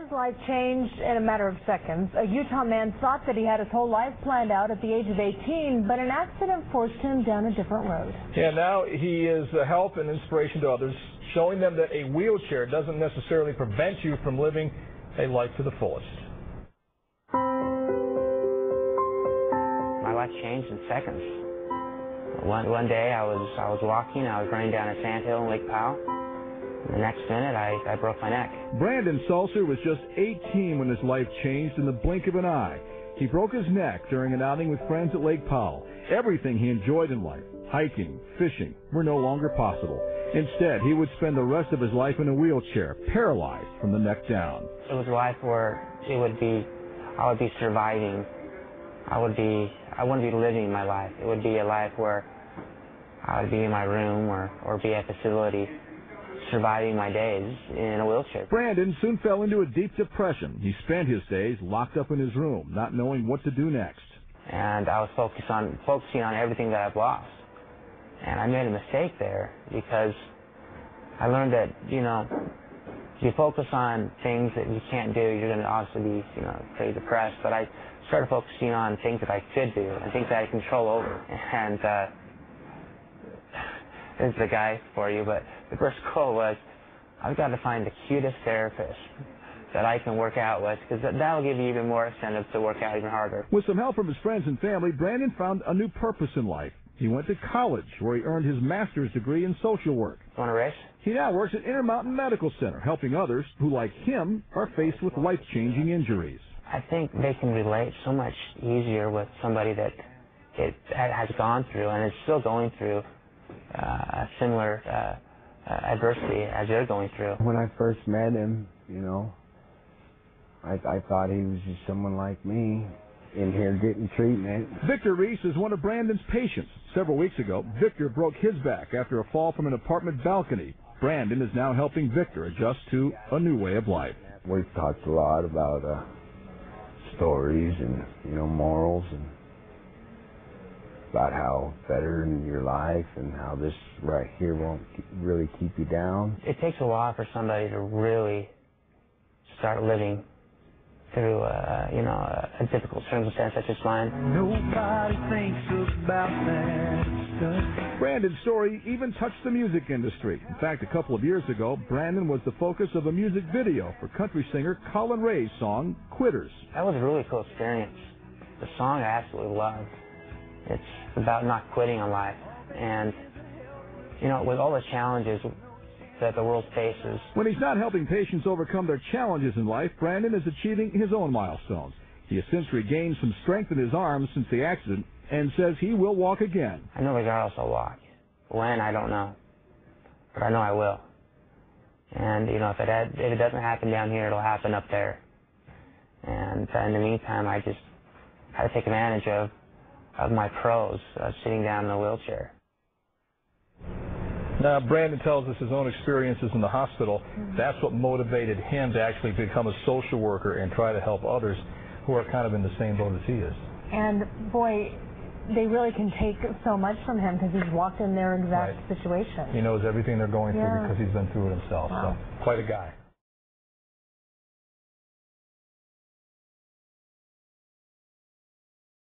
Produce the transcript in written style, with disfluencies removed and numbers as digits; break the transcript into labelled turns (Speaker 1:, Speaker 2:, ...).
Speaker 1: His life changed in a matter of seconds. A Utah man thought that he had his whole life planned out at the age of 18, but an accident forced him down a different road.
Speaker 2: Yeah, now he is a help and inspiration to others, showing them that a wheelchair doesn't necessarily prevent you from living a life to the fullest.
Speaker 3: My life changed in seconds. One day I was walking, I was running down a sandhill in Lake Powell. The next minute, I broke my neck.
Speaker 4: Brandon Sulser was just 18 when his life changed in the blink of an eye. He broke his neck during an outing with friends at Lake Powell. Everything he enjoyed in life, hiking, fishing, were no longer possible. Instead, he would spend the rest of his life in a wheelchair, paralyzed from the neck down.
Speaker 3: It was a life where I would be surviving. I wouldn't be living my life. It would be a life where I would be in my room or be at facility, surviving my days in a wheelchair.
Speaker 4: Brandon soon fell into a deep depression. He spent his days locked up in his room, not knowing what to do next.
Speaker 3: And I was focusing on everything that I've lost. And I made a mistake there because I learned that, if you focus on things that you can't do, you're going to obviously be, pretty depressed. But I started focusing on things that I could do and things that I had control over. And this is the guy for you, but the first goal was I've got to find the cutest therapist that I can work out with, because that will give you even more incentive to work out even harder.
Speaker 4: With some help from his friends and family, Brandon found a new purpose in life. He went to college, where he earned his master's degree in social work.
Speaker 3: Want to race?
Speaker 4: He now works at Intermountain Medical Center, helping others who, like him, are faced with life-changing injuries.
Speaker 3: I think they can relate so much easier with somebody that has gone through and is still going through a similar adversity as they're going through.
Speaker 5: When I first met him, I thought he was just someone like me in here getting treatment.
Speaker 4: Victor Reese is one of Brandon's patients. Several weeks ago, Victor broke his back after a fall from an apartment balcony. Brandon is now helping Victor adjust to a new way of life.
Speaker 5: We've talked a lot about stories and, morals and about how better in your life and how this right here won't really keep you down.
Speaker 3: It takes a while for somebody to really start living through, a difficult circumstance such as mine.
Speaker 6: Nobody thinks about that stuff.
Speaker 4: Brandon's story even touched the music industry. In fact, a couple of years ago, Brandon was the focus of a music video for country singer Colin Ray's song, Quitters.
Speaker 3: That was a really cool experience. The song I absolutely loved. It's about not quitting in life. And, with all the challenges that the world faces.
Speaker 4: When he's not helping patients overcome their challenges in life, Brandon is achieving his own milestones. He has since regained some strength in his arms since the accident and says he will walk again.
Speaker 3: I know regardless I'll walk. When, I don't know. But I know I will. And, if it doesn't happen down here, it'll happen up there. And in the meantime, I just had to take advantage of my pros sitting down in a wheelchair.
Speaker 2: Now, Brandon tells us his own experiences in the hospital. That's what motivated him to actually become a social worker and try to help others who are kind of in the same boat as he is.
Speaker 1: And, boy, they really can take so much from him because he's walked in their exact situation.
Speaker 2: He knows everything they're going through because he's been through it himself.
Speaker 1: Wow.
Speaker 2: So, quite a guy.